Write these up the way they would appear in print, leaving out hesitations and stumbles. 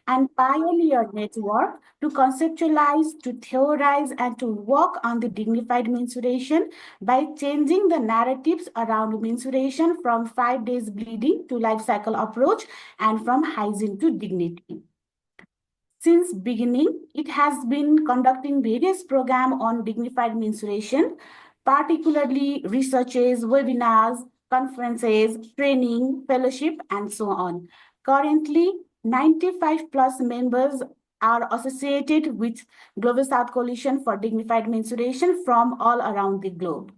and pioneer network to conceptualize, to theorize, and to work on the dignified menstruation by changing the narratives around menstruation from 5 days bleeding to life cycle approach and from hygiene to dignity. Since beginning, it has been conducting various programs on dignified menstruation, particularly researches, webinars, conferences, training, fellowship, and so on. Currently, 95 plus members are associated with Global South Coalition for Dignified Menstruation from all around the globe.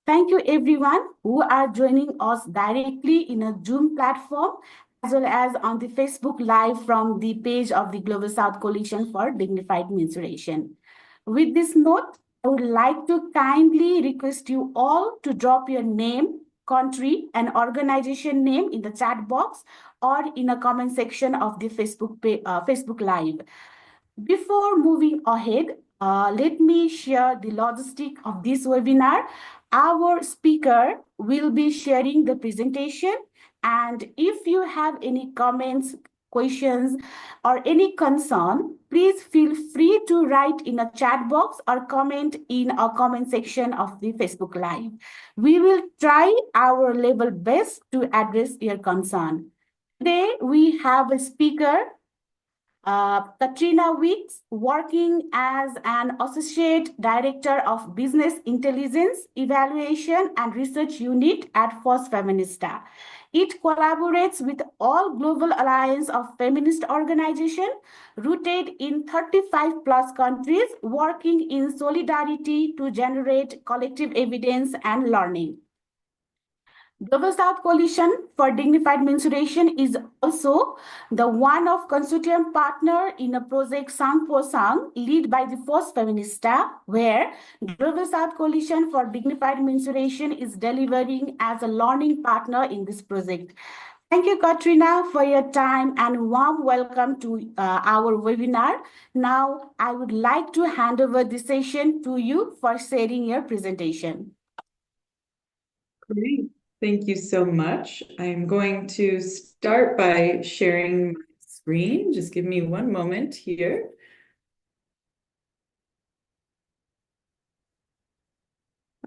Thank you everyone who are joining us directly in a Zoom platform as well as on the Facebook Live from the page of the Global South Coalition for Dignified Menstruation. With this note, I would like to kindly request you all to drop your name, country, and organization name in the chat box or in a comment section of the Facebook Live. Before moving ahead, let me share the logistic of this webinar. Our speaker will be sharing the presentation, and if you have any comments, questions, or any concern, please feel free to write in a chat box or comment in a comment section of the Facebook Live. We will try our level best to address your concern. Today, we have a speaker, Katrina Weeks, working as an Associate Director of Business Intelligence, Evaluation and Research Unit at 𝗙cie Feminista. It collaborates with all global alliance of feminist organizations rooted in 35 plus countries, working in solidarity to generate collective evidence and learning. Global South Coalition for Dignified Menstruation is also the one of consortium partner in a project Sang Po Sang, led by the 𝗙cie Feminista, where Global South Coalition for Dignified Menstruation is delivering as a learning partner in this project. Thank you, Katrina, for your time and warm welcome to our webinar. Now, I would like to hand over the session to you for sharing your presentation. Great. Thank you so much. I'm going to start by sharing my screen. Just give me one moment here.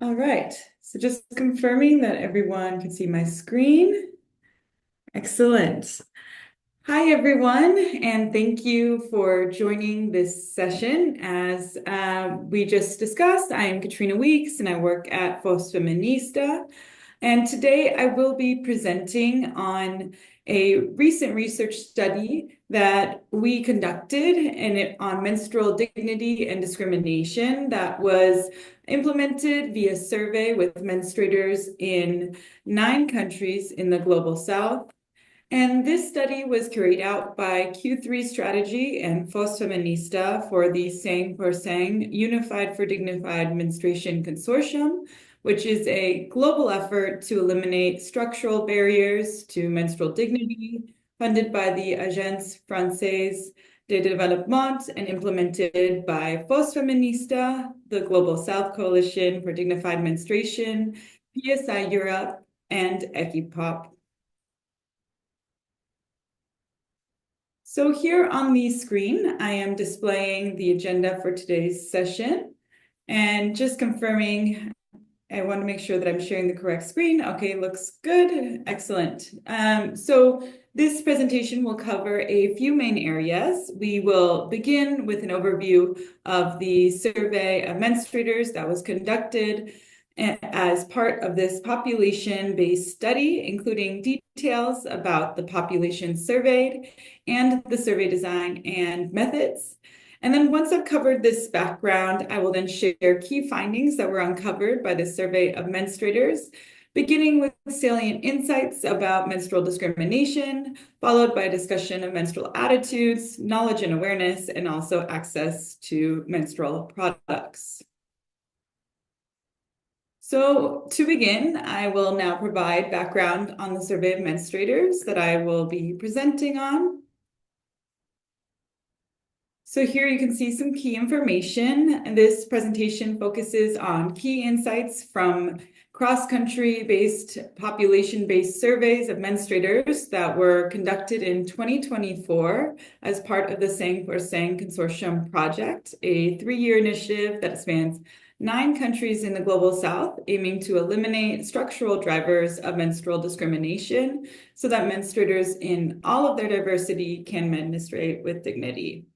All right, so just confirming that everyone can see my screen. Excellent. Hi, everyone, and thank you for joining this session. As we just discussed, I am Katrina Weeks, and I work at 𝗙cie Feminista. And today I will be presenting on a recent research study that we conducted on menstrual dignity and discrimination that was implemented via survey with menstruators in 9 countries in the Global South. And this study was carried out by Q3 Strategy and 𝗙cie Feminista for the Sang for Sang Unified for Dignified Menstruation Consortium, which is a global effort to eliminate structural barriers to menstrual dignity, funded by the Agence Française de Développement and implemented by 𝗙cie Feminista, the Global South Coalition for Dignified Menstruation, 𝗙cie Europe, and 𝗙cie. So here on the screen, I am displaying the agenda for today's session. And just confirming, I want to make sure that I'm sharing the correct screen. Okay, looks good. Excellent. So this presentation will cover a few main areas. We will begin with an overview of the survey of menstruators that was conducted as part of this population-based study, including details about the population surveyed and the survey design and methods. And then once I've covered this background, I will then share key findings that were uncovered by the survey of menstruators, beginning with salient insights about menstrual discrimination, followed by a discussion of menstrual attitudes, knowledge and awareness, and also access to menstrual products. So to begin, I will now provide background on the survey of menstruators that I will be presenting on. So here you can see some key information, and this presentation focuses on key insights from cross-country-based, population-based surveys of menstruators that were conducted in 2024 as part of the 𝗙cie𝗹𝗹𝚀 Consortium project, a 3-year initiative that spans 9 countries in the Global South, aiming to eliminate structural drivers of menstrual discrimination so that menstruators in all of their diversity can menstruate with dignity.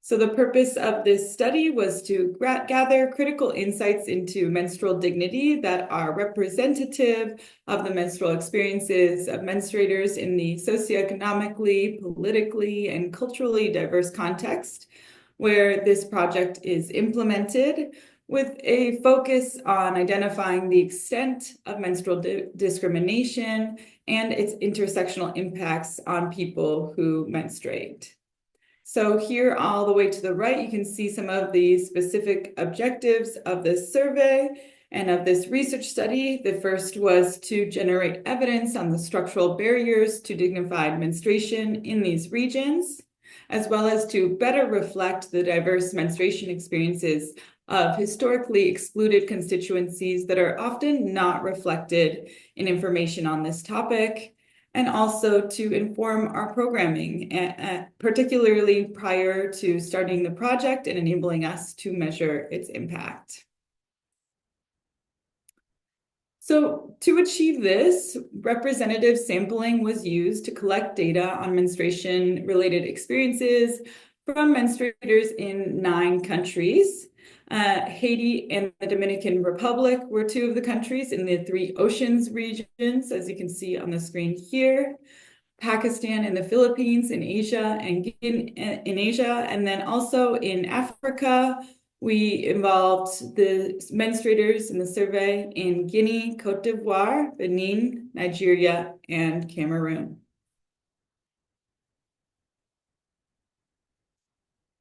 So the purpose of this study was to gather critical insights into menstrual dignity that are representative of the menstrual experiences of menstruators in the socioeconomically, politically, and culturally diverse context where this project is implemented, with a focus on identifying the extent of menstrual discrimination and its intersectional impacts on people who menstruate. So here all the way to the right, you can see some of the specific objectives of this survey and of this research study. The first was to generate evidence on the structural barriers to dignified menstruation in these regions, as well as to better reflect the diverse menstruation experiences of historically excluded constituencies that are often not reflected in information on this topic, and also to inform our programming, particularly prior to starting the project and enabling us to measure its impact. So to achieve this, representative sampling was used to collect data on menstruation-related experiences from menstruators in 9 countries. Haiti and the Dominican Republic were 2 of the countries in the 3 oceans regions, as you can see on the screen here. Pakistan and the Philippines in Asia, and then also in Africa, we involved the menstruators in the survey in Guinea, Côte d'Ivoire, Benin, Nigeria, and Cameroon.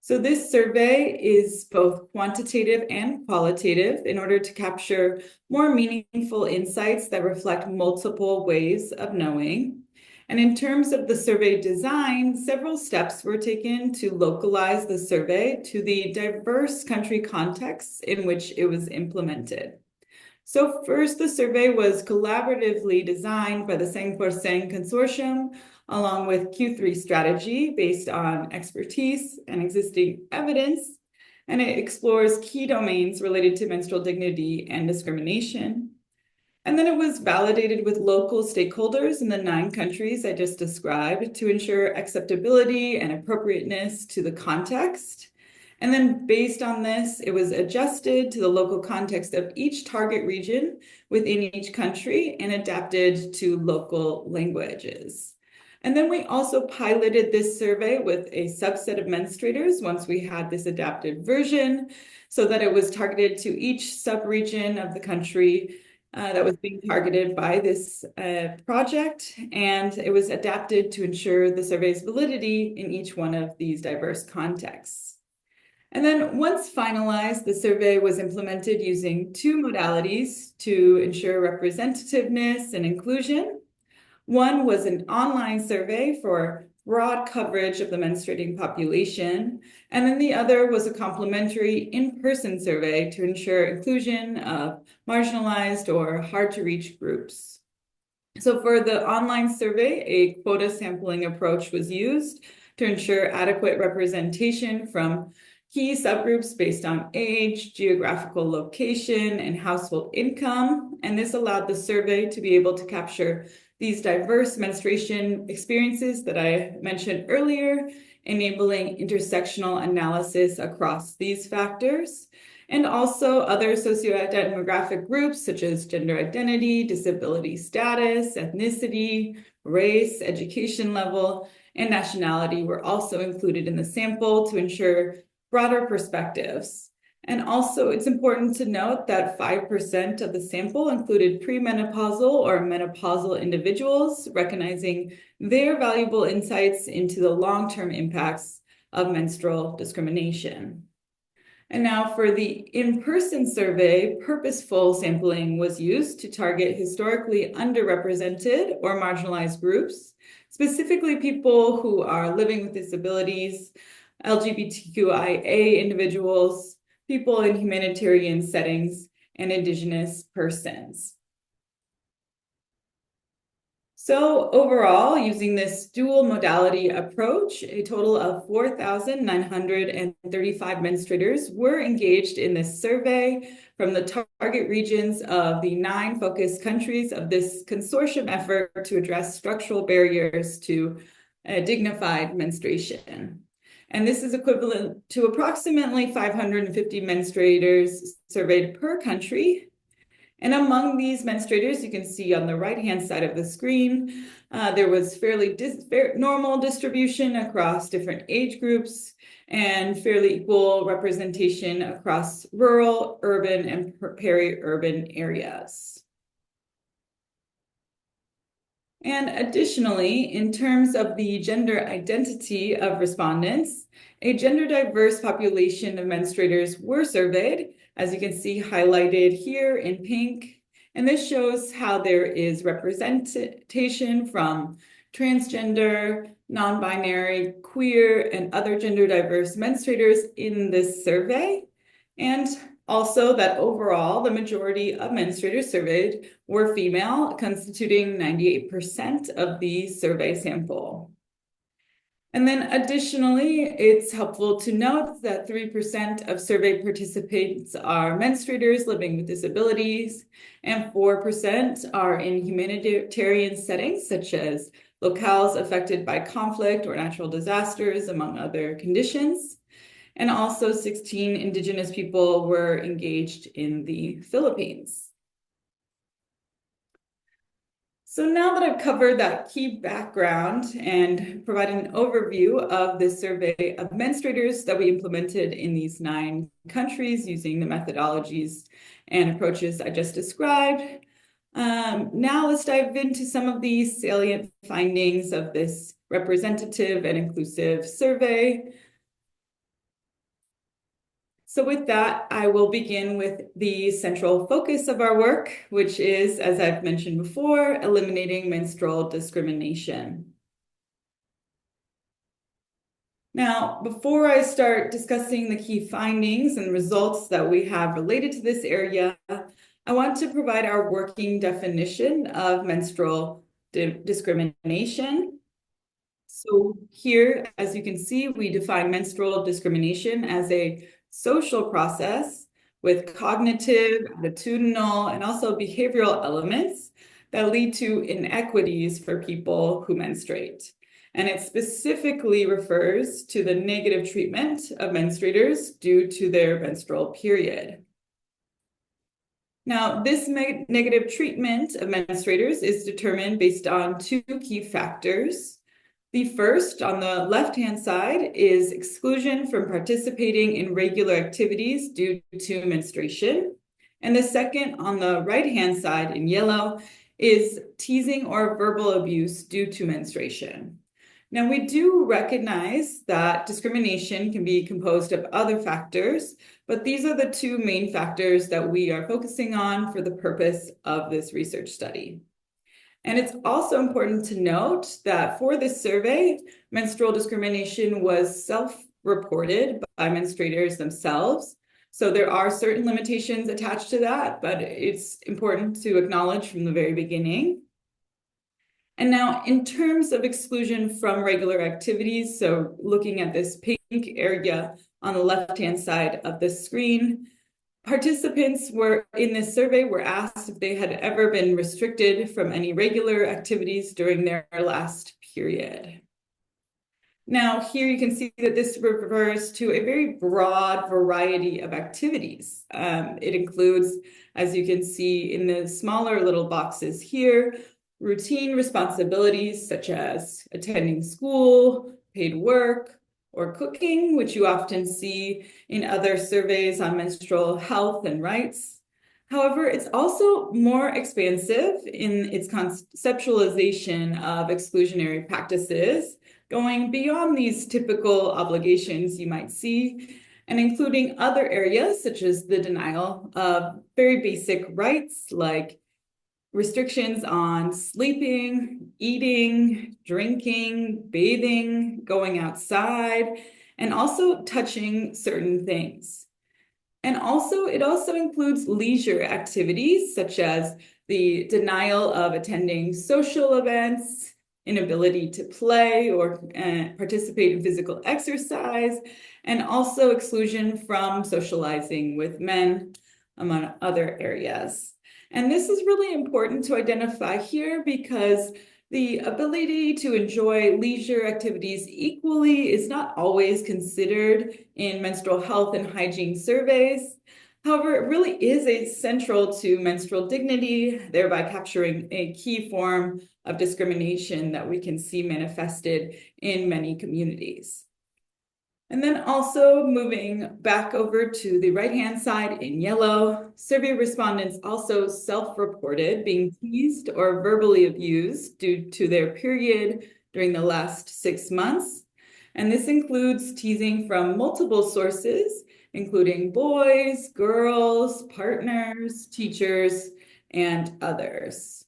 So this survey is both quantitative and qualitative in order to capture more meaningful insights that reflect multiple ways of knowing. And in terms of the survey design, several steps were taken to localize the survey to the diverse country contexts in which it was implemented. So first, the survey was collaboratively designed by the 𝗙cie𝗹𝗹𝚀 Consortium, along with Q3 strategy based on expertise and existing evidence, and it explores key domains related to menstrual dignity and discrimination. And then it was validated with local stakeholders in the 9 countries I just described to ensure acceptability and appropriateness to the context. And then based on this, it was adjusted to the local context of each target region within each country and adapted to local languages. And then we also piloted this survey with a subset of menstruators once we had this adapted version, so that it was targeted to each sub-region of the country that was being targeted by this project, and it was adapted to ensure the survey's validity in each one of these diverse contexts. And then once finalized, the survey was implemented using 2 modalities to ensure representativeness and inclusion. One was an online survey for broad coverage of the menstruating population, and then the other was a complementary in-person survey to ensure inclusion of marginalized or hard-to-reach groups. So for the online survey, a quota sampling approach was used to ensure adequate representation from key subgroups based on age, geographical location, and household income, and this allowed the survey to be able to capture these diverse menstruation experiences that I mentioned earlier, enabling intersectional analysis across these factors, and also other sociodemographic groups such as gender identity, disability status, ethnicity, race, education level, and nationality were also included in the sample to ensure broader perspectives. And also, it's important to note that 5% of the sample included premenopausal or menopausal individuals, recognizing their valuable insights into the long-term impacts of menstrual discrimination. And now for the in-person survey, purposeful sampling was used to target historically underrepresented or marginalized groups, specifically people who are living with disabilities, LGBTQIA individuals, people in humanitarian settings, and Indigenous persons. So overall, using this dual modality approach, a total of 4,935 menstruators were engaged in this survey from the target regions of the 9 focus countries of this consortium effort to address structural barriers to dignified menstruation. And this is equivalent to approximately 550 menstruators surveyed per country. And among these menstruators, you can see on the right-hand side of the screen, there was fairly normal distribution across different age groups and fairly equal representation across rural, urban, and peri-urban areas. And additionally, in terms of the gender identity of respondents, a gender diverse population of menstruators were surveyed, as you can see highlighted here in pink. And this shows how there is representation from transgender, non-binary, queer, and other gender diverse menstruators in this survey. And also that overall, the majority of menstruators surveyed were female, constituting 98% of the survey sample. And then additionally, it's helpful to note that 3% of survey participants are menstruators living with disabilities, and 4% are in humanitarian settings, such as locales affected by conflict or natural disasters, among other conditions. And also 16 Indigenous people were engaged in the Philippines. So now that I've covered that key background and provided an overview of the survey of menstruators that we implemented in these 9 countries using the methodologies and approaches I just described, now let's dive into some of the salient findings of this representative and inclusive survey. So with that, I will begin with the central focus of our work, which is, as I've mentioned before, eliminating menstrual discrimination. Now, before I start discussing the key findings and results that we have related to this area, I want to provide our working definition of menstrual discrimination. So here, as you can see, we define menstrual discrimination as a social process with cognitive, attitudinal, and also behavioral elements that lead to inequities for people who menstruate. And it specifically refers to the negative treatment of menstruators due to their menstrual period. Now, this negative treatment of menstruators is determined based on 2 key factors. The first, on the left-hand side, is exclusion from participating in regular activities due to menstruation. And the second, on the right-hand side in yellow, is teasing or verbal abuse due to menstruation. Now, we do recognize that discrimination can be composed of other factors, but these are the 2 main factors that we are focusing on for the purpose of this research study. And it's also important to note that for this survey, menstrual discrimination was self-reported by menstruators themselves. So there are certain limitations attached to that, but it's important to acknowledge from the very beginning. And now in terms of exclusion from regular activities, so looking at this pink area on the left-hand side of the screen, participants in this survey were asked if they had ever been restricted from any regular activities during their last period. Now, here you can see that this refers to a very broad variety of activities. It includes, as you can see in the smaller little boxes here, routine responsibilities such as attending school, paid work, or cooking, which you often see in other surveys on menstrual health and rights. However, it's also more expansive in its conceptualization of exclusionary practices, going beyond these typical obligations you might see, and including other areas such as the denial of very basic rights like restrictions on sleeping, eating, drinking, bathing, going outside, and also touching certain things. And also, it also includes leisure activities such as the denial of attending social events, inability to play or participate in physical exercise, and also exclusion from socializing with men, among other areas. And this is really important to identify here because the ability to enjoy leisure activities equally is not always considered in menstrual health and hygiene surveys. However, it really is central to menstrual dignity, thereby capturing a key form of discrimination that we can see manifested in many communities. And then also moving back over to the right-hand side in yellow, survey respondents also self-reported being teased or verbally abused due to their period during the last 6 months. And this includes teasing from multiple sources, including boys, girls, partners, teachers, and others.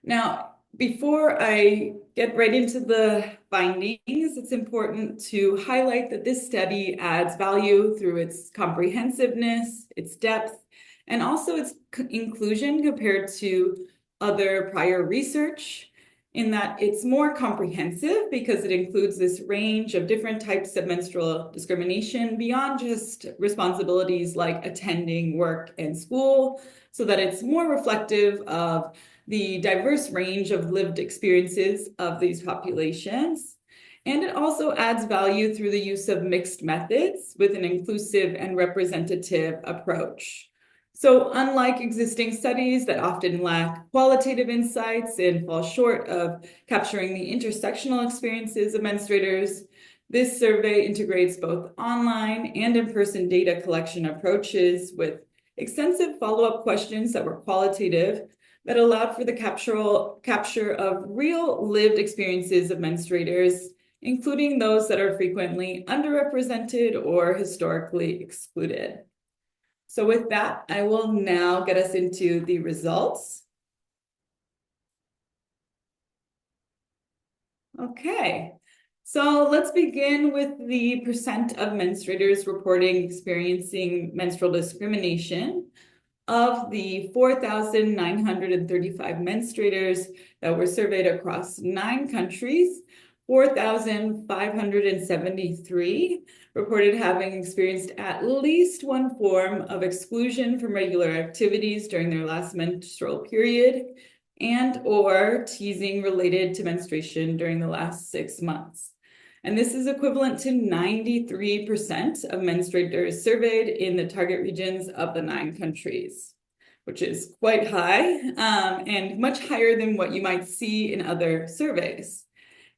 Now, before I get right into the findings, it's important to highlight that this study adds value through its comprehensiveness, its depth, and also its inclusion compared to other prior research, in that it's more comprehensive because it includes this range of different types of menstrual discrimination beyond just responsibilities like attending work and school, so that it's more reflective of the diverse range of lived experiences of these populations. And it also adds value through the use of mixed methods with an inclusive and representative approach. So unlike existing studies that often lack qualitative insights and fall short of capturing the intersectional experiences of menstruators, this survey integrates both online and in-person data collection approaches with extensive follow-up questions that were qualitative, that allowed for the capture of real lived experiences of menstruators, including those that are frequently underrepresented or historically excluded. So with that, I will now get us into the results. Okay, so let's begin with the percent of menstruators reporting experiencing menstrual discrimination. Of the 4,935 menstruators that were surveyed across 9 countries, 4,573 reported having experienced at least one form of exclusion from regular activities during their last menstrual period, and or teasing related to menstruation during the last 6 months. And this is equivalent to 93% of menstruators surveyed in the target regions of the 9 countries, which is quite high and much higher than what you might see in other surveys.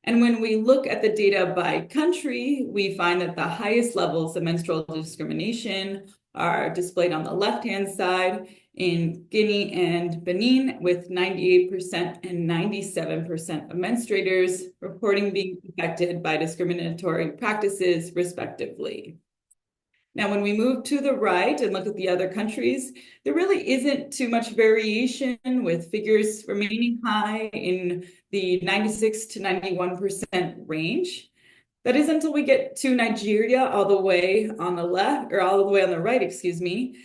And when we look at the data by country, we find that the highest levels of menstrual discrimination are displayed on the left-hand side in Guinea and Benin, with 98% and 97% of menstruators reporting being affected by discriminatory practices, respectively. Now, when we move to the right and look at the other countries, there really isn't too much variation, with figures remaining high in the 96 to 91% range. That is until we get to Nigeria all the way on the left, or all the way on the right, excuse me,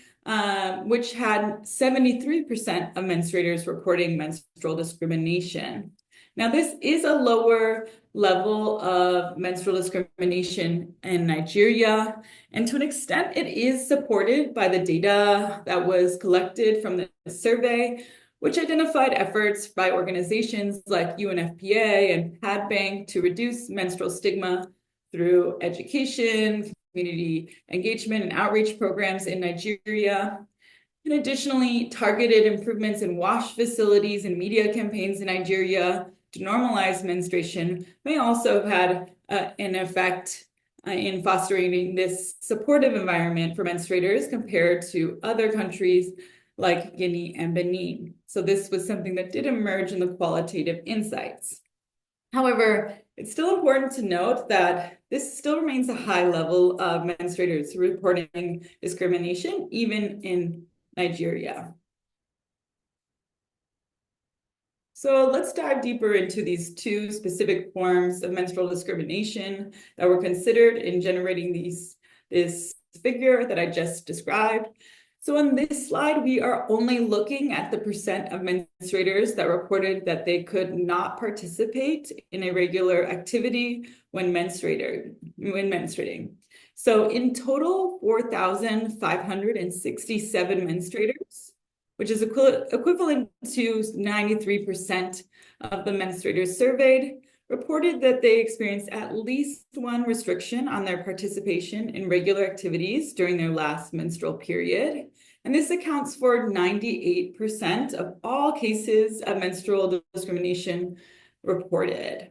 which had 73% of menstruators reporting menstrual discrimination. Now, this is a lower level of menstrual discrimination in Nigeria, and to an extent, it is supported by the data that was collected from the survey, which identified efforts by organizations like UNFPA and PADBank to reduce menstrual stigma through education, community engagement, and outreach programs in Nigeria. And additionally, targeted improvements in wash facilities and media campaigns in Nigeria to normalize menstruation may also have had an effect in fostering this supportive environment for menstruators compared to other countries like Guinea and Benin. So this was something that did emerge in the qualitative insights. However, it's still important to note that this still remains a high level of menstruators reporting discrimination, even in Nigeria. So let's dive deeper into these two specific forms of menstrual discrimination that were considered in generating this figure that I just described. So on this slide, we are only looking at the percent of menstruators that reported that they could not participate in a regular activity when menstruating. So in total, 4,567 menstruators, which is equivalent to 93% of the menstruators surveyed, reported that they experienced at least one restriction on their participation in regular activities during their last menstrual period. And this accounts for 98% of all cases of menstrual discrimination reported.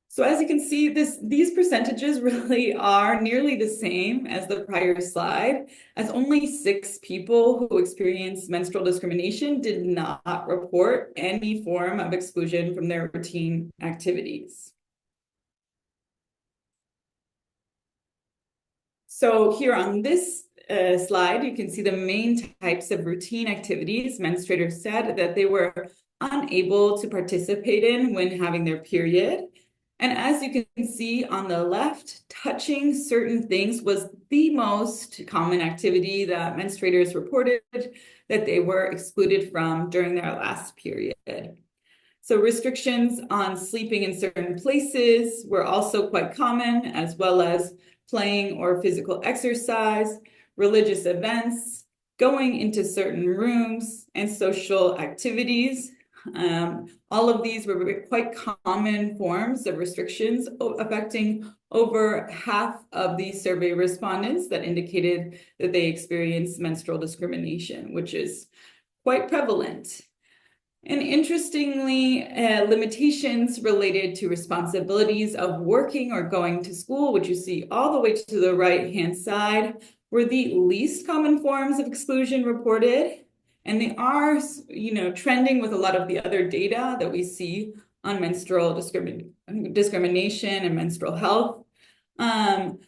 So as you can see, these percentages really are nearly the same as the prior slide, as only 6 people who experienced menstrual discrimination did not report any form of exclusion from their routine activities. So here on this slide, you can see the main types of routine activities menstruators said that they were unable to participate in when having their period. And as you can see on the left, touching certain things was the most common activity that menstruators reported that they were excluded from during their last period. So restrictions on sleeping in certain places were also quite common, as well as playing or physical exercise, religious events, going into certain rooms, and social activities. All of these were quite common forms of restrictions affecting over half of the survey respondents that indicated that they experienced menstrual discrimination, which is quite prevalent. And interestingly, limitations related to responsibilities of working or going to school, which you see all the way to the right-hand side, were the least common forms of exclusion reported. And they are, trending with a lot of the other data that we see on menstrual discrimination and menstrual health. And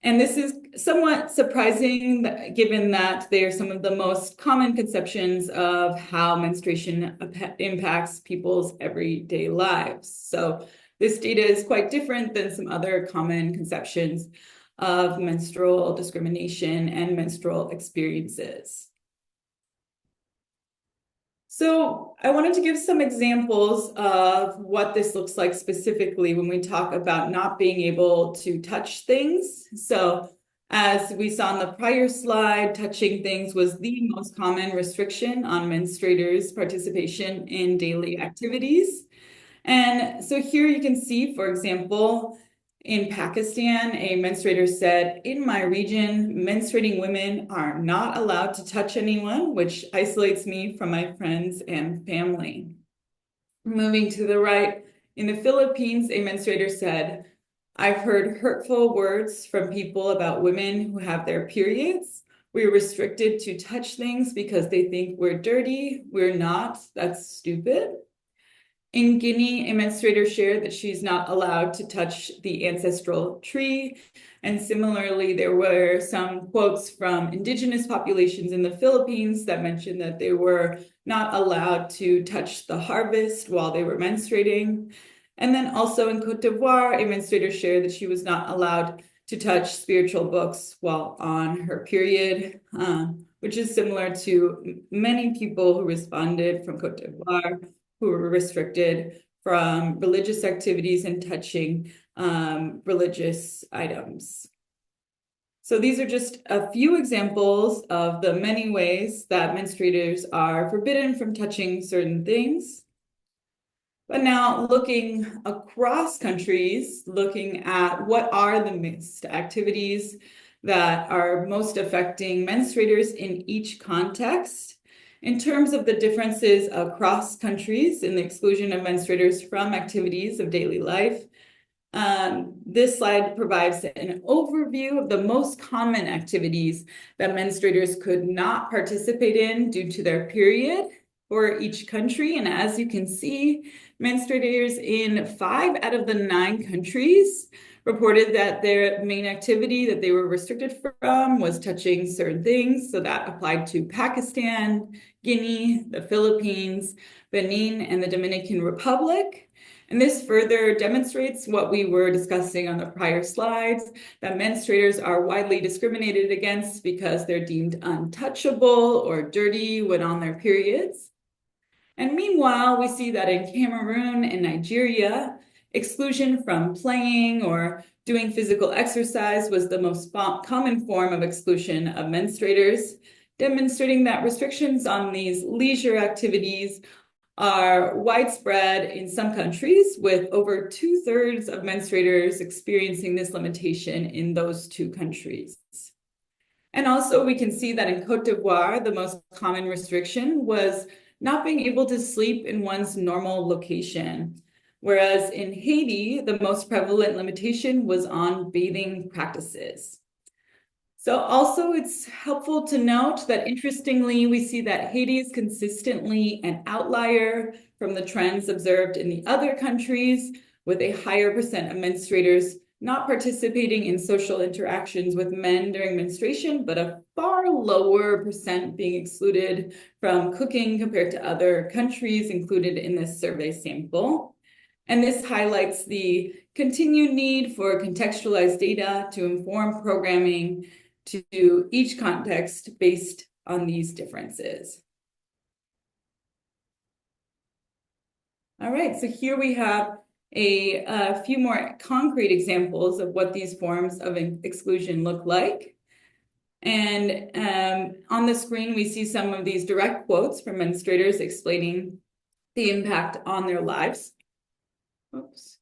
this is somewhat surprising given that they are some of the most common conceptions of how menstruation impacts people's everyday lives. So this data is quite different than some other common conceptions of menstrual discrimination and menstrual experiences. So I wanted to give some examples of what this looks like specifically when we talk about not being able to touch things. So as we saw in the prior slide, touching things was the most common restriction on menstruators' participation in daily activities. And so here you can see, for example, in Pakistan, a menstruator said, "In my region, menstruating women are not allowed to touch anyone, which isolates me from my friends and family." Moving to the right, in the Philippines, a menstruator said, "I've heard hurtful words from people about women who have their periods. We're restricted to touch things because they think we're dirty. We're not. That's stupid." In Guinea, a menstruator shared that she's not allowed to touch the ancestral tree. And similarly, there were some quotes from indigenous populations in the Philippines that mentioned that they were not allowed to touch the harvest while they were menstruating. And then also in Côte d'Ivoire, a menstruator shared that she was not allowed to touch spiritual books while on her period, which is similar to many people who responded from Côte d'Ivoire who were restricted from religious activities and touching religious items. So these are just a few examples of the many ways that menstruators are forbidden from touching certain things. But now looking across countries, looking at what are the mixed activities that are most affecting menstruators in each context. In terms of the differences across countries in the exclusion of menstruators from activities of daily life, this slide provides an overview of the most common activities that menstruators could not participate in due to their period for each country. And as you can see, menstruators in 5 out of the 9 countries reported that their main activity that they were restricted from was touching certain things. So that applied to Pakistan, Guinea, the Philippines, Benin, and the Dominican Republic. And this further demonstrates what we were discussing on the prior slides, that menstruators are widely discriminated against because they're deemed untouchable or dirty when on their periods. And meanwhile, we see that in Cameroon and Nigeria, exclusion from playing or doing physical exercise was the most common form of exclusion of menstruators, demonstrating that restrictions on these leisure activities are widespread in some countries, with over 2/3 of menstruators experiencing this limitation in those two countries. And also we can see that in Côte d'Ivoire, the most common restriction was not being able to sleep in one's normal location. Whereas in Haiti, the most prevalent limitation was on bathing practices. So also it's helpful to note that interestingly, we see that Haiti is consistently an outlier from the trends observed in the other countries, with a higher percent of menstruators not participating in social interactions with men during menstruation, but a far lower percent being excluded from cooking compared to other countries included in this survey sample. And this highlights the continued need for contextualized data to inform programming to each context based on these differences. All right, so here we have a few more concrete examples of what these forms of exclusion look like. And on the screen, we see some of these direct quotes from menstruators explaining the impact on their lives. Oops.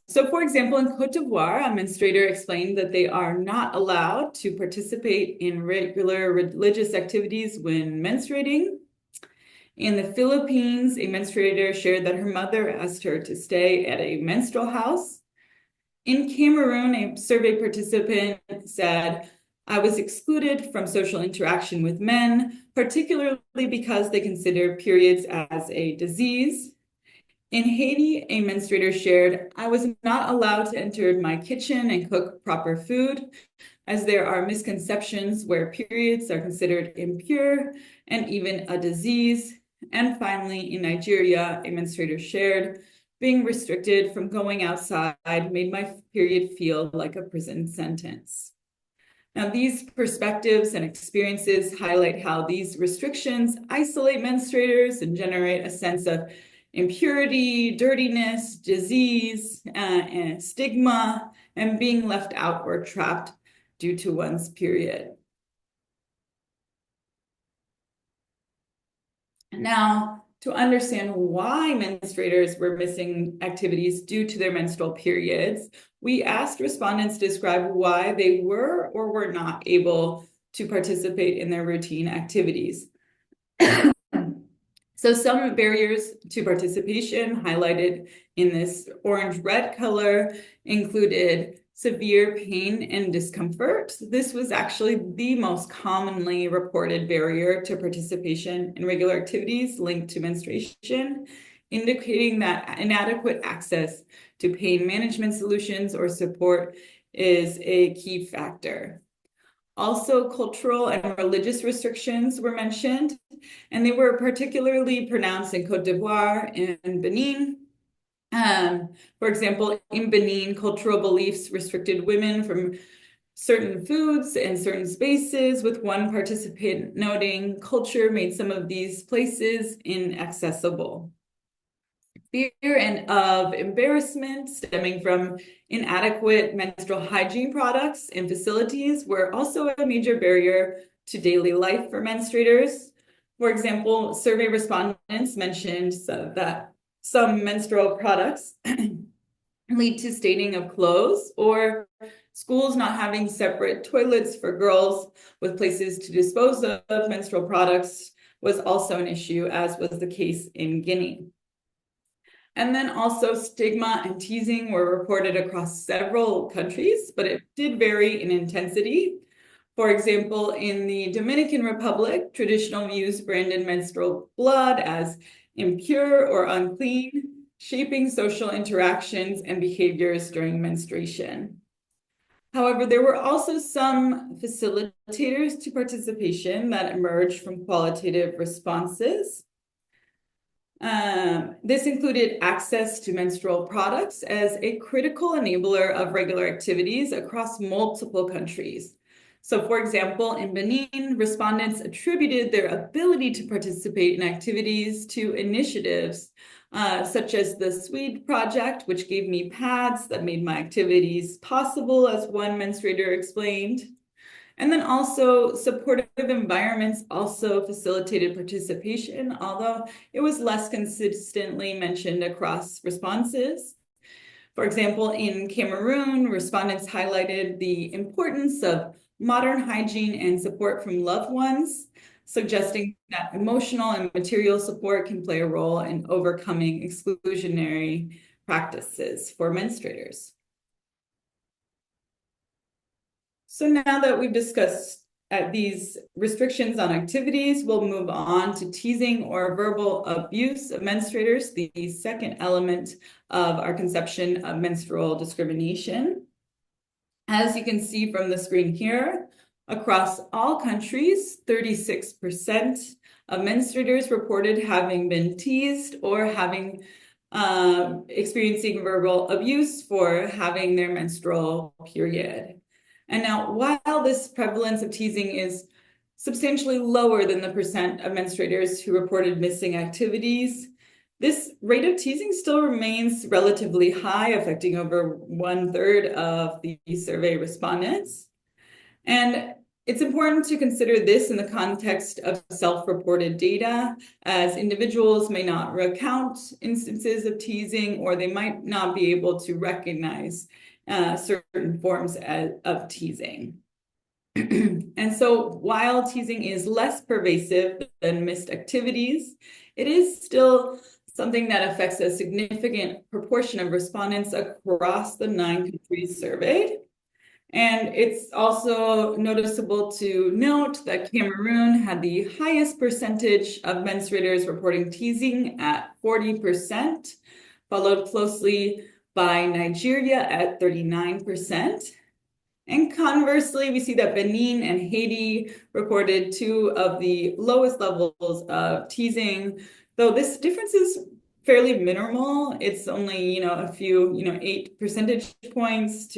So, for example, in Côte d'Ivoire, a menstruator explained that they are not allowed to participate in regular religious activities when menstruating. In the Philippines, a menstruator shared that her mother asked her to stay at a menstrual house. In Cameroon, a survey participant said, "I was excluded from social interaction with men, particularly because they consider periods as a disease." In Haiti, a menstruator shared, "I was not allowed to enter my kitchen and cook proper food, as there are misconceptions where periods are considered impure and even a disease." And finally, in Nigeria, a menstruator shared, "Being restricted from going outside made my period feel like a prison sentence." Now, these perspectives and experiences highlight how these restrictions isolate menstruators and generate a sense of impurity, dirtiness, disease, and stigma, and being left out or trapped due to one's period. Now, to understand why menstruators were missing activities due to their menstrual periods, we asked respondents to describe why they were or were not able to participate in their routine activities. So some barriers to participation highlighted in this orange-red color included severe pain and discomfort. This was actually the most commonly reported barrier to participation in regular activities linked to menstruation, indicating that inadequate access to pain management solutions or support is a key factor. Also, cultural and religious restrictions were mentioned, and they were particularly pronounced in Côte d'Ivoire and Benin. For example, in Benin, cultural beliefs restricted women from certain foods and certain spaces, with one participant noting culture made some of these places inaccessible. Fear and of embarrassment stemming from inadequate menstrual hygiene products and facilities were also a major barrier to daily life for menstruators. For example, survey respondents mentioned that some menstrual products lead to staining of clothes, or schools not having separate toilets for girls with places to dispose of menstrual products was also an issue, as was the case in Guinea. And then also stigma and teasing were reported across several countries, but it did vary in intensity. For example, in the Dominican Republic, traditional views branded menstrual blood as impure or unclean, shaping social interactions and behaviors during menstruation. However, there were also some facilitators to participation that emerged from qualitative responses. This included access to menstrual products as a critical enabler of regular activities across multiple countries. So, for example, in Benin, respondents attributed their ability to participate in activities to initiatives such as the Swede project, which gave me pads that made my activities possible, as one menstruator explained. And then also supportive environments also facilitated participation, although it was less consistently mentioned across responses. For example, in Cameroon, respondents highlighted the importance of modern hygiene and support from loved ones, suggesting that emotional and material support can play a role in overcoming exclusionary practices for menstruators. So now that we've discussed these restrictions on activities, we'll move on to teasing or verbal abuse of menstruators, the second element of our conception of menstrual discrimination. As you can see from the screen here, across all countries, 36% of menstruators reported having been teased or having experiencing verbal abuse for having their menstrual period. And now, while this prevalence of teasing is substantially lower than the percent of menstruators who reported missing activities, this rate of teasing still remains relatively high, affecting over 1/3 of the survey respondents. And it's important to consider this in the context of self-reported data, as individuals may not recount instances of teasing, or they might not be able to recognize certain forms of teasing. And so while teasing is less pervasive than missed activities, it is still something that affects a significant proportion of respondents across the 9 countries surveyed. And it's also noticeable to note that Cameroon had the highest percentage of menstruators reporting teasing at 40%, followed closely by Nigeria at 39%. And conversely, we see that Benin and Haiti recorded 2 of the lowest levels of teasing, though this difference is fairly minimal. It's only, a few, 8 percentage points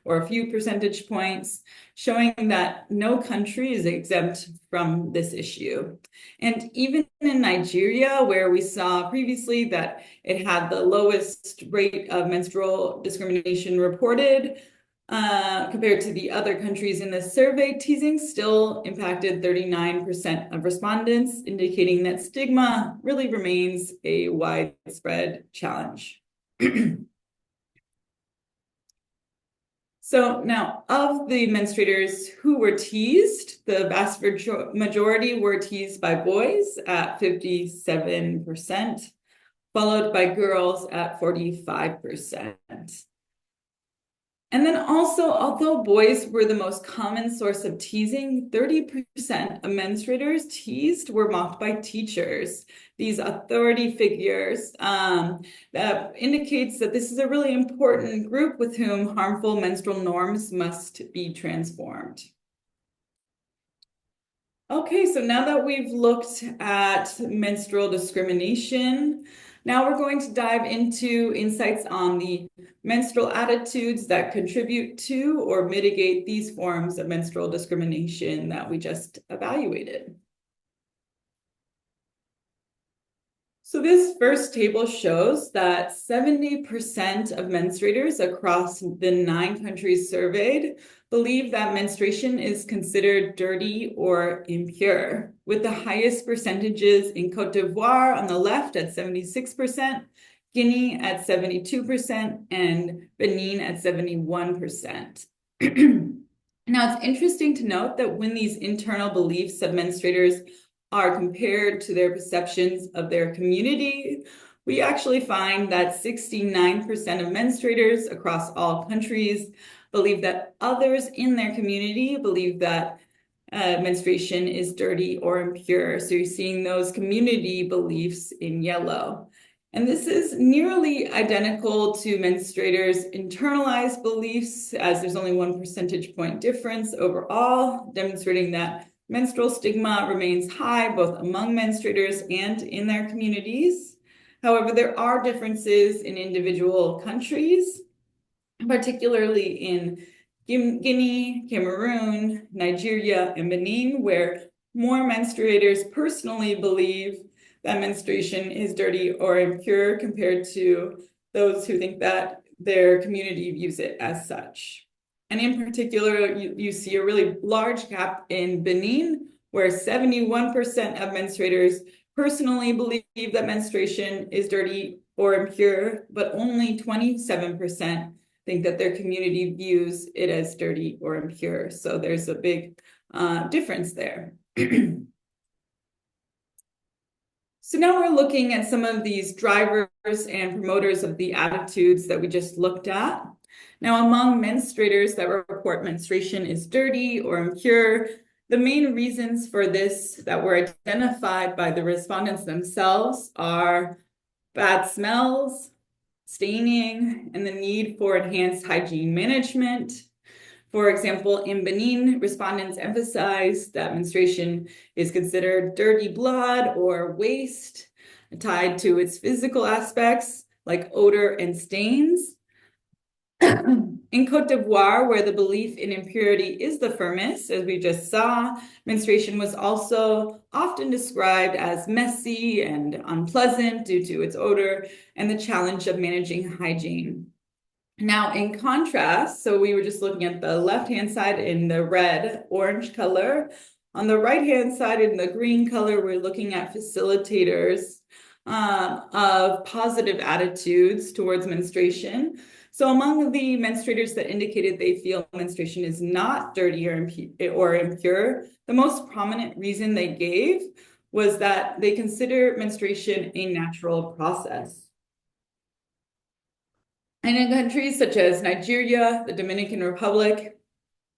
or a few percentage points, showing that no country is exempt from this issue. And even in Nigeria, where we saw previously that it had the lowest rate of menstrual discrimination reported, compared to the other countries in the survey, teasing still impacted 39% of respondents, indicating that stigma really remains a widespread challenge. So now, of the menstruators who were teased, the vast majority were teased by boys at 57%, followed by girls at 45%. And then also, although boys were the most common source of teasing, 30% of menstruators teased were mocked by teachers, these authority figures. That indicates that this is a really important group with whom harmful menstrual norms must be transformed. Okay, so now that we've looked at menstrual discrimination, now we're going to dive into insights on the menstrual attitudes that contribute to or mitigate these forms of menstrual discrimination that we just evaluated. So this first table shows that 70% of menstruators across the 9 countries surveyed believe that menstruation is considered dirty or impure, with the highest percentages in Côte d'Ivoire on the left at 76%, Guinea at 72%, and Benin at 71%. Now, it's interesting to note that when these internal beliefs of menstruators are compared to their perceptions of their community, we actually find that 69% of menstruators across all countries believe that others in their community believe that menstruation is dirty or impure. So you're seeing those community beliefs in yellow. And this is nearly identical to menstruators' internalized beliefs, as there's only 1 percentage point difference overall, demonstrating that menstrual stigma remains high both among menstruators and in their communities. However, there are differences in individual countries, particularly in Guinea, Cameroon, Nigeria, and Benin, where more menstruators personally believe that menstruation is dirty or impure compared to those who think that their community views it as such. And in particular, you see a really large gap in Benin, where 71% of menstruators personally believe that menstruation is dirty or impure, but only 27% think that their community views it as dirty or impure. So there's a big difference there. So now we're looking at some of these drivers and promoters of the attitudes that we just looked at. Now, among menstruators that report menstruation is dirty or impure, the main reasons for this that were identified by the respondents themselves are bad smells, staining, and the need for enhanced hygiene management. For example, in Benin, respondents emphasized that menstruation is considered dirty blood or waste, tied to its physical aspects like odor and stains. In Côte d'Ivoire, where the belief in impurity is the firmest, as we just saw, menstruation was also often described as messy and unpleasant due to its odor and the challenge of managing hygiene. Now, in contrast, so we were just looking at the left-hand side in the red-orange color. On the right-hand side in the green color, we're looking at facilitators of positive attitudes towards menstruation. So among the menstruators that indicated they feel menstruation is not dirty or impure, the most prominent reason they gave was that they consider menstruation a natural process. And in countries such as Nigeria, the Dominican Republic,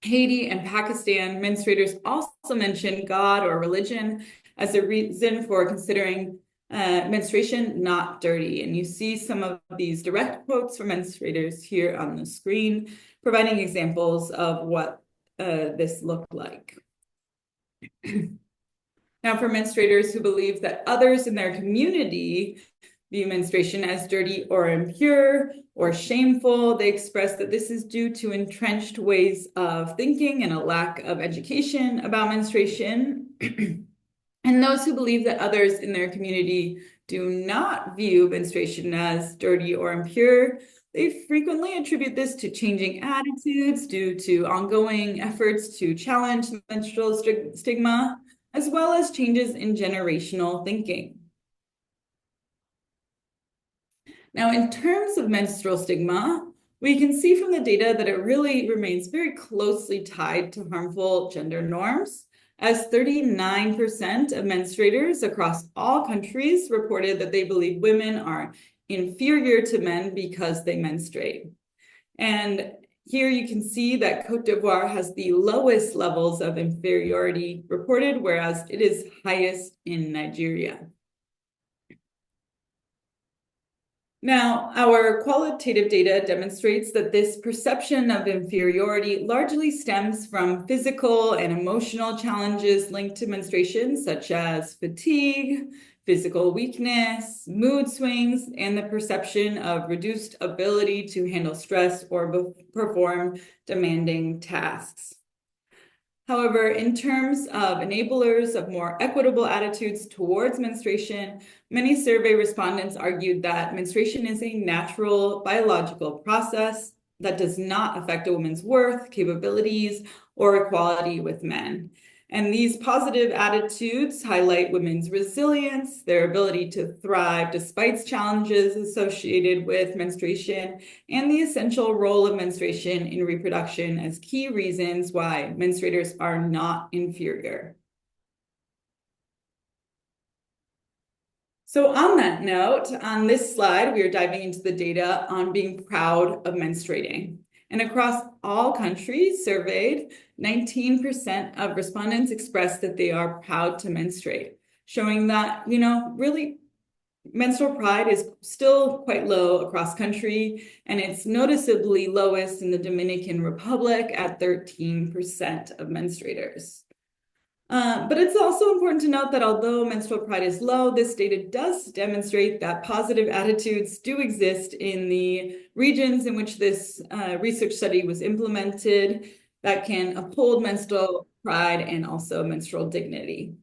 Haiti, and Pakistan, menstruators also mention God or religion as a reason for considering menstruation not dirty. And you see some of these direct quotes from menstruators here on the screen, providing examples of what this looked like. Now, for menstruators who believe that others in their community view menstruation as dirty or impure or shameful, they express that this is due to entrenched ways of thinking and a lack of education about menstruation. And those who believe that others in their community do not view menstruation as dirty or impure, they frequently attribute this to changing attitudes due to ongoing efforts to challenge menstrual stigma, as well as changes in generational thinking. Now, in terms of menstrual stigma, we can see from the data that it really remains very closely tied to harmful gender norms, as 39% of menstruators across all countries reported that they believe women are inferior to men because they menstruate. And here you can see that Côte d'Ivoire has the lowest levels of inferiority reported, whereas it is highest in Nigeria. Now, our qualitative data demonstrates that this perception of inferiority largely stems from physical and emotional challenges linked to menstruation, such as fatigue, physical weakness, mood swings, and the perception of reduced ability to handle stress or perform demanding tasks. However, in terms of enablers of more equitable attitudes towards menstruation, many survey respondents argued that menstruation is a natural biological process that does not affect a woman's worth, capabilities, or equality with men. And these positive attitudes highlight women's resilience, their ability to thrive despite challenges associated with menstruation, and the essential role of menstruation in reproduction as key reasons why menstruators are not inferior. So on that note, on this slide, we are diving into the data on being proud of menstruating. And across all countries surveyed, 19% of respondents expressed that they are proud to menstruate, showing that, really menstrual pride is still quite low across country, and it's noticeably lowest in the Dominican Republic at 13% of menstruators. But it's also important to note that although menstrual pride is low, this data does demonstrate that positive attitudes do exist in the regions in which this research study was implemented that can uphold menstrual pride and also menstrual dignity.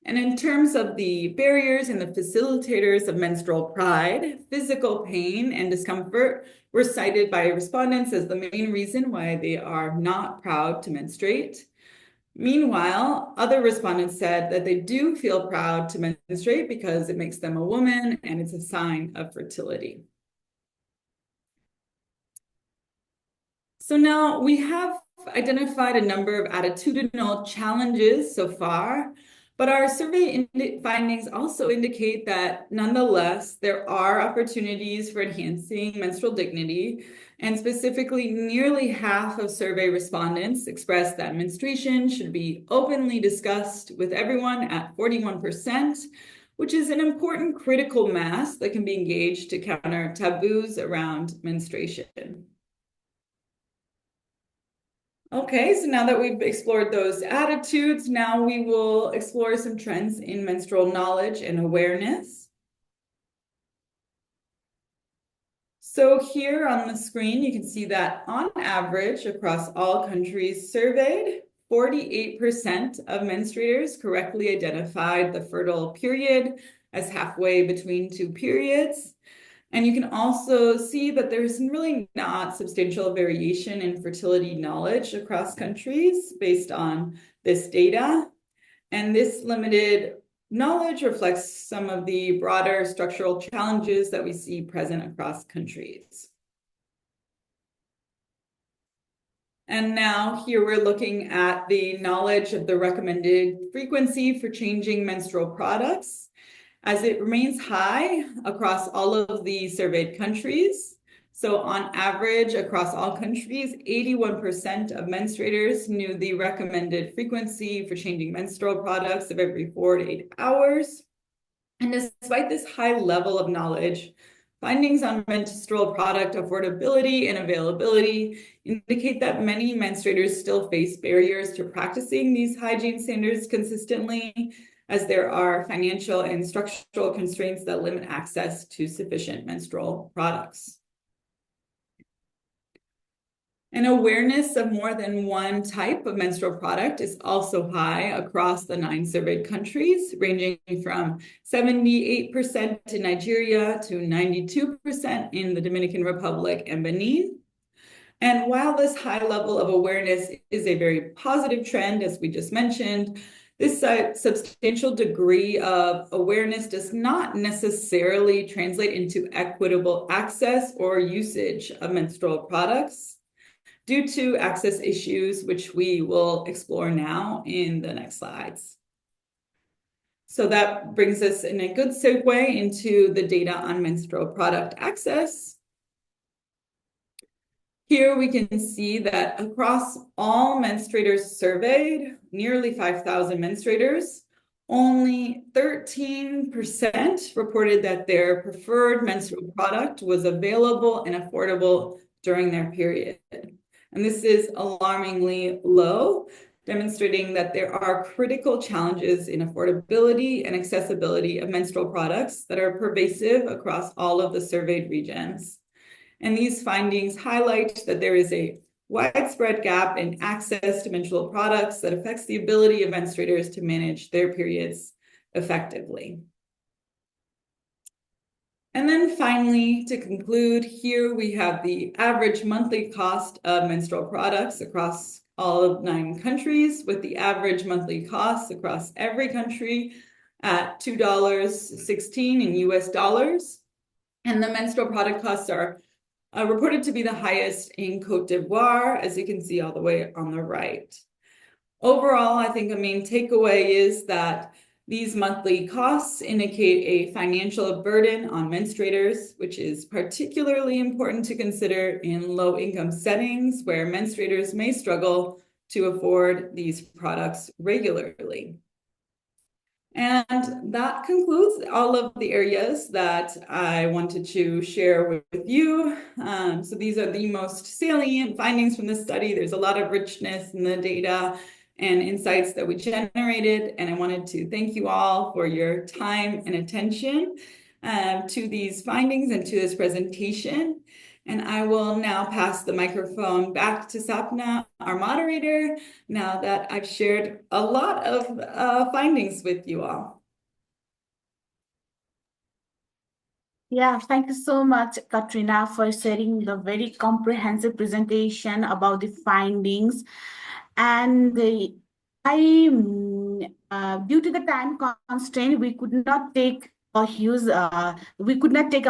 And in terms of the barriers and the facilitators of menstrual pride, physical pain and discomfort were cited by respondents as the main reason why they are not proud to menstruate. Meanwhile, other respondents said that they do feel proud to menstruate because it makes them a woman and it's a sign of fertility. So now we have identified a number of attitudinal challenges so far, but our survey findings also indicate that nonetheless, there are opportunities for enhancing menstrual dignity, and specifically nearly half of survey respondents expressed that menstruation should be openly discussed with everyone at 41%, which is an important critical mass that can be engaged to counter taboos around menstruation. Okay, so now that we've explored those attitudes, now we will explore some trends in menstrual knowledge and awareness. So here on the screen, you can see that on average, across all countries surveyed, 48% of menstruators correctly identified the fertile period as halfway between two periods. And you can also see that there's really not substantial variation in fertility knowledge across countries based on this data. And this limited knowledge reflects some of the broader structural challenges that we see present across countries. And now here we're looking at the knowledge of the recommended frequency for changing menstrual products, as it remains high across all of the surveyed countries. So on average, across all countries, 81% of menstruators knew the recommended frequency for changing menstrual products of every 4 to 8 hours. And despite this high level of knowledge, findings on menstrual product affordability and availability indicate that many menstruators still face barriers to practicing these hygiene standards consistently, as there are financial and structural constraints that limit access to sufficient menstrual products. And awareness of more than one type of menstrual product is also high across the 9 surveyed countries, ranging from 78% in Nigeria to 92% in the Dominican Republic and Benin. And while this high level of awareness is a very positive trend, as we just mentioned, this substantial degree of awareness does not necessarily translate into equitable access or usage of menstrual products due to access issues, which we will explore now in the next slides. So that brings us in a good segue into the data on menstrual product access. Here we can see that across all menstruators surveyed, nearly 5,000 menstruators, only 13% reported that their preferred menstrual product was available and affordable during their period. And this is alarmingly low, demonstrating that there are critical challenges in affordability and accessibility of menstrual products that are pervasive across all of the surveyed regions. And these findings highlight that there is a widespread gap in access to menstrual products that affects the ability of menstruators to manage their periods effectively. And then finally, to conclude, here we have the average monthly cost of menstrual products across all of 9 countries, with the average monthly cost across every country at $2.16 in US dollars. And the menstrual product costs are reported to be the highest in Côte d'Ivoire, as you can see all the way on the right. Overall, I think a main takeaway is that these monthly costs indicate a financial burden on menstruators, which is particularly important to consider in low-income settings where menstruators may struggle to afford these products regularly. And that concludes all of the areas that I wanted to share with you. So these are the most salient findings from the study. There's a lot of richness in the data and insights that we generated. And I wanted to thank you all for your time and attention to these findings and to this presentation. And I will now pass the microphone back to Sapna, our moderator, now that I've shared a lot of findings with you all. Yeah, thank you so much, Katrina, for sharing the very comprehensive presentation about the findings. And due to the time constraint, we could not take a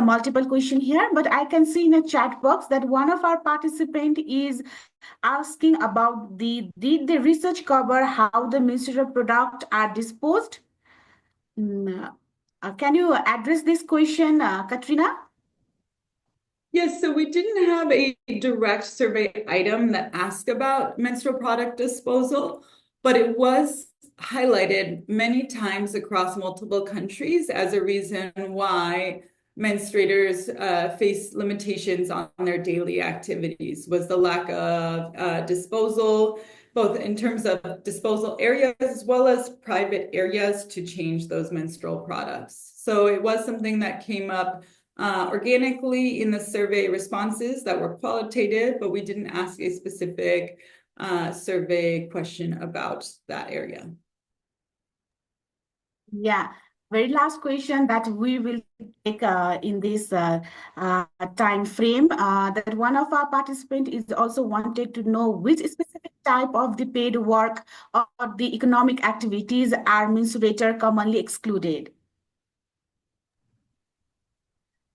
multiple question here, but I can see in a chat box that one of our participant is asking about did the research cover how the menstrual product are disposed? Can you address this question, Katrina? Yes, so we didn't have a direct survey item that asked about menstrual product disposal, but it was highlighted many times across multiple countries as a reason why menstruators face limitations on their daily activities, was the lack of disposal, both in terms of disposal areas as well as private areas to change those menstrual products. So it was something that came up organically in the survey responses that were qualitative, but we didn't ask a specific survey question about that area. Yeah, very last question that we will take in this time frame. That one of our participants is also wanted to know which specific type of the paid work or the economic activities are menstruator commonly excluded.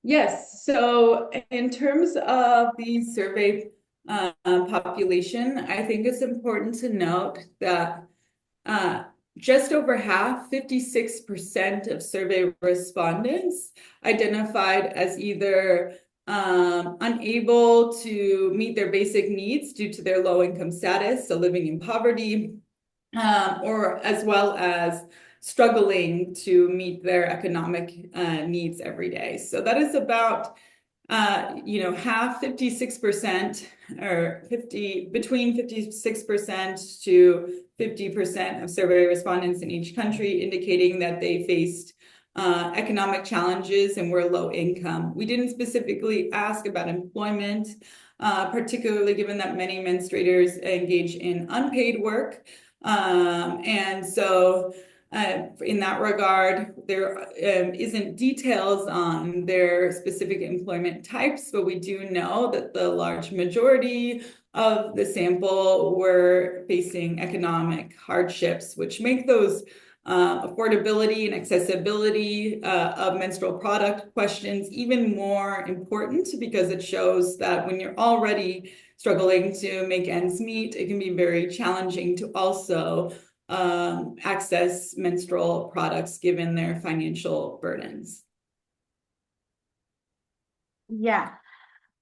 Yes, so in terms of the survey population, I think it's important to note that just over half, 56% of survey respondents identified as either unable to meet their basic needs due to their low income status, so living in poverty, or as well as struggling to meet their economic needs every day. So that is about half, 56%, or between 56% to 50% of survey respondents in each country indicating that they faced economic challenges and were low income. We didn't specifically ask about employment, particularly given that many menstruators engage in unpaid work. And so in that regard, there isn't details on their specific employment types, but we do know that the large majority of the sample were facing economic hardships, which make those affordability and accessibility of menstrual product questions even more important, because it shows that when you're already struggling to make ends meet, it can be very challenging to also access menstrual products given their financial burdens. Yeah.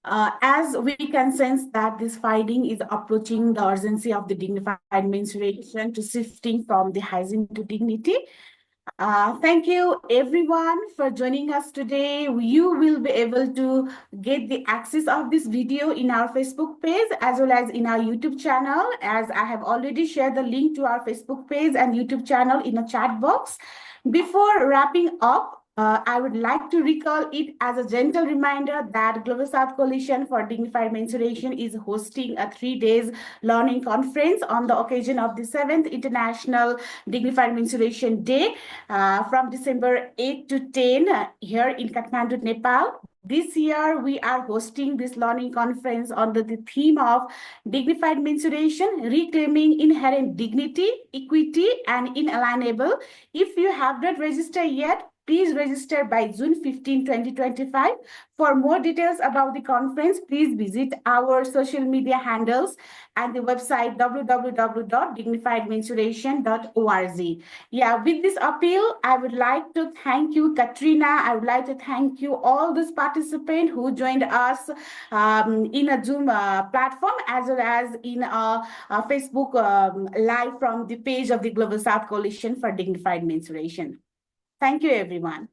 As we can sense that this finding is approaching the urgency of the dignified menstruation to shifting from the hygiene to dignity. Thank you everyone for joining us today. You will be able to get the access of this video in our Facebook page as well as in our YouTube channel, as I have already shared the link to our Facebook page and YouTube channel in a chat box. Before wrapping up, I would like to recall it as a gentle reminder that Global South Coalition for Dignified Menstruation is hosting a 3 days learning conference on the occasion of the 7th International Dignified Menstruation Day from December 8 to 10 here in Kathmandu, Nepal. This year, we are hosting this learning conference under the theme of dignified menstruation, reclaiming inherent dignity, equity, and inalienable. If you have not registered yet, Please register by June 15, 2025. For more details about the conference, please visit our social media handles and the website www.dignifiedmenstruation.org. Yeah, with this appeal, I would like to thank you, Katrina. I would like to thank you, all those participants who joined us in a Zoom platform, as well as in a Facebook live from the page of the Global South Coalition for Dignified Menstruation. Thank you, everyone.